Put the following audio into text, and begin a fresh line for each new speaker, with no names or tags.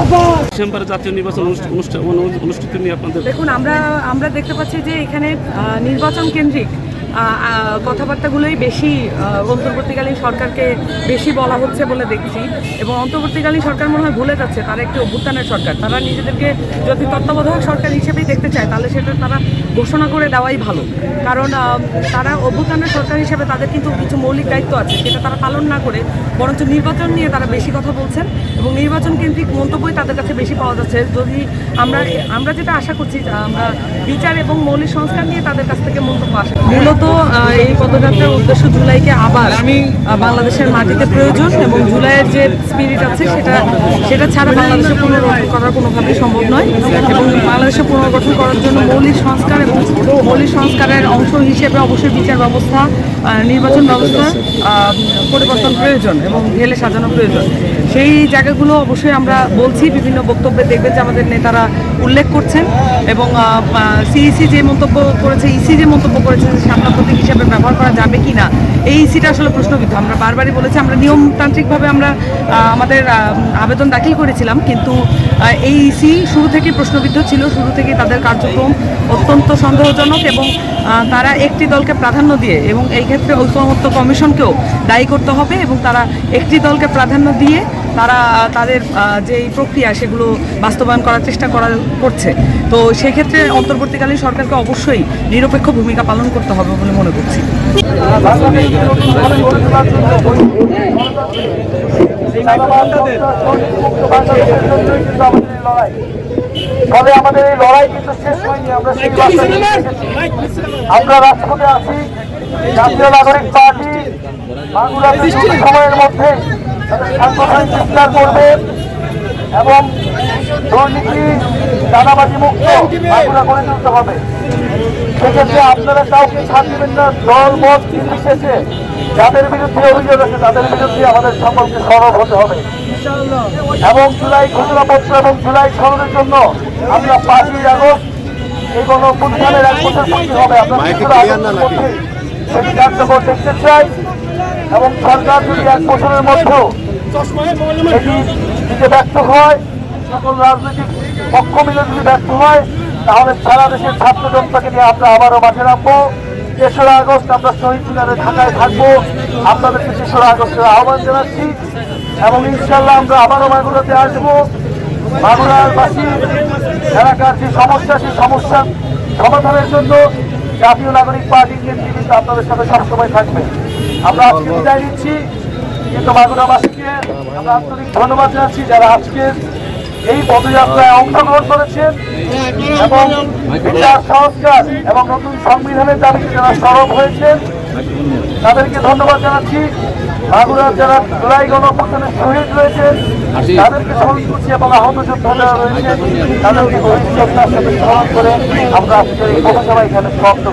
ডিসেম্বরে জাতীয় নির্বাচন অনুষ্ঠিত নিয়ে আপনাদের
দেখুন, আমরা দেখতে পাচ্ছি যে এখানে নির্বাচন কেন্দ্রিক কথাবার্তাগুলোই বেশি অন্তর্বর্তীকালীন সরকারকে বেশি বলা হচ্ছে বলে দেখছি। এবং অন্তর্বর্তীকালীন সরকার মনে হয় ভুলে যাচ্ছে তারা একটি অভ্যুত্থানের সরকার। তারা নিজেদেরকে যদি তত্ত্বাবধায়ক সরকার হিসেবেই দেখতে চায় তাহলে সেটা তারা ঘোষণা করে দেওয়াই ভালো। কারণ তারা অভ্যুত্থানের সরকার হিসেবে তাদের কিন্তু কিছু মৌলিক দায়িত্ব আছে, সেটা তারা পালন না করে বরঞ্চ নির্বাচন নিয়ে তারা বেশি কথা বলছেন এবং নির্বাচন কেন্দ্রিক মন্তব্যই তাদের কাছে বেশি পাওয়া যাচ্ছে। যদি আমরা যেটা আশা করছি, আমরা বিচার এবং মৌলিক সংস্কার নিয়ে তাদের কাছ থেকে মন্তব্য আসে। মূলত এই পদযাত্রার উদ্দেশ্য জুলাইকে আবার বাংলাদেশের মাটিতে প্রয়োজন এবং জুলাইয়ের যে স্পিরিট আছে সেটা ছাড়া বাংলাদেশের পুনর্গঠন করা কোনোভাবেই সম্ভব নয়। এবং বাংলাদেশের পুনর্গঠন করার জন্য মৌলিক সংস্কার এবং মৌলিক সংস্কারের অংশ হিসেবে অবশ্যই বিচার ব্যবস্থা, নির্বাচন ব্যবস্থা পরিবর্তন প্রয়োজন এবং ঢেলে সাজানো প্রয়োজন। সেই জায়গাগুলো অবশ্যই আমরা বলছি, বিভিন্ন বক্তব্যে দেখবেন যে আমাদের নেতারা উল্লেখ করছেন। এবং সিইসি যে মন্তব্য করেছে, ইসি যে মন্তব্য করেছে শাপলা প্রতীক হিসাবে ব্যবহার করা যাবে কি না, এই ইসিটা আসলে প্রশ্নবিদ্ধ। আমরা বারবারই বলেছি, আমরা নিয়মতান্ত্রিকভাবে আমরা আমাদের আবেদন দাখিল করেছিলাম, কিন্তু এই ইসি শুরু থেকেই প্রশ্নবিদ্ধ ছিল। শুরু থেকেই তাদের কার্যক্রম অত্যন্ত সন্দেহজনক এবং তারা একটি দলকে প্রাধান্য দিয়ে, এবং এই ক্ষেত্রে ঐকমত্য কমিশনকেও দায়ী করতে হবে, এবং তারা একটি দলকে প্রাধান্য দিয়ে তারা তাদের যে প্রক্রিয়া সেগুলো বাস্তবায়ন করার চেষ্টা করছে। তো সেক্ষেত্রে অন্তর্বর্তীকালীন সরকারকে অবশ্যই নিরপেক্ষ ভূমিকা পালন করতে হবে বলে মনে করছি।
ফলে আমাদের এই লড়াই কিন্তু শেষ হয়নি। আমরা রাজপথে আছি। জাতীয় নাগরিক পার্টি সময়ের মধ্যে সাংগঠনিক বিস্তার করবে এবং দুর্নীতি দাদাবাজি মুক্ত মাগুরা গড়ে তুলতে হবে। সেক্ষেত্রে আপনারা কাউকে ছাড় দেবেন না। দল মত নির্বিশেষে যাদের বিরুদ্ধে অভিযোগ আছে তাদের বিরুদ্ধে আমাদের সকলকে সরব হতে হবে। এবং জুলাই ঘোষণাপত্র এবং জুলাই স্মরণের জন্য আমরা 5ই আগস্ট এই গণঅভ্যুত্থানের 1 বছর পূর্তি হবে। আমরা সেটি কার্যকর দেখতে চাই এবং সরকার যদি 1 বছরের মধ্যেও এটি দিতে ব্যর্থ হয়, সকল রাজনৈতিক পক্ষ মিলে যদি ব্যর্থ হয়, তাহলে সারা দেশের ছাত্র জনতাকে নিয়ে আমরা আবারও মাঠে নামবো। 3রা আগস্ট আমরা শহীদ মিনারে ঢাকায় থাকবো। আপনাদেরকে 3রা আগস্টের আহ্বান জানাচ্ছি এবং ইনশাল্লাহ আমরা আবারও মাগুরাতে আসবো। মাগুরাবাসী এলাকার যে সমস্যা, সেই সমস্যার সমাধানের জন্য জাতীয় নাগরিক পার্টির নেতৃত্ব আপনাদের সাথে সবসময় থাকবে। আমরা আজকে বিদায় নিচ্ছি, কিন্তু মাগুরাবাসীকে আমরা আন্তরিক ধন্যবাদ জানাচ্ছি যারা আজকের এই পদযাত্রায় অংশগ্রহণ করেছেন এবং বিচার সংস্কার এবং নতুন সংবিধানের দাবিতে যারা সরব হয়েছেন তাদেরকে ধন্যবাদ জানাচ্ছি। মাগুরার যারা জুলাই গণঅভ্যুত্থানে শহীদ রয়েছেন তাদেরকে স্মরণ করছি এবং আহত যোদ্ধারা রয়েছেন তাদেরকে গভীর শ্রদ্ধার সাথে স্মরণ করে আমরা আজকের এই পথসভা এখানে সমাপ্ত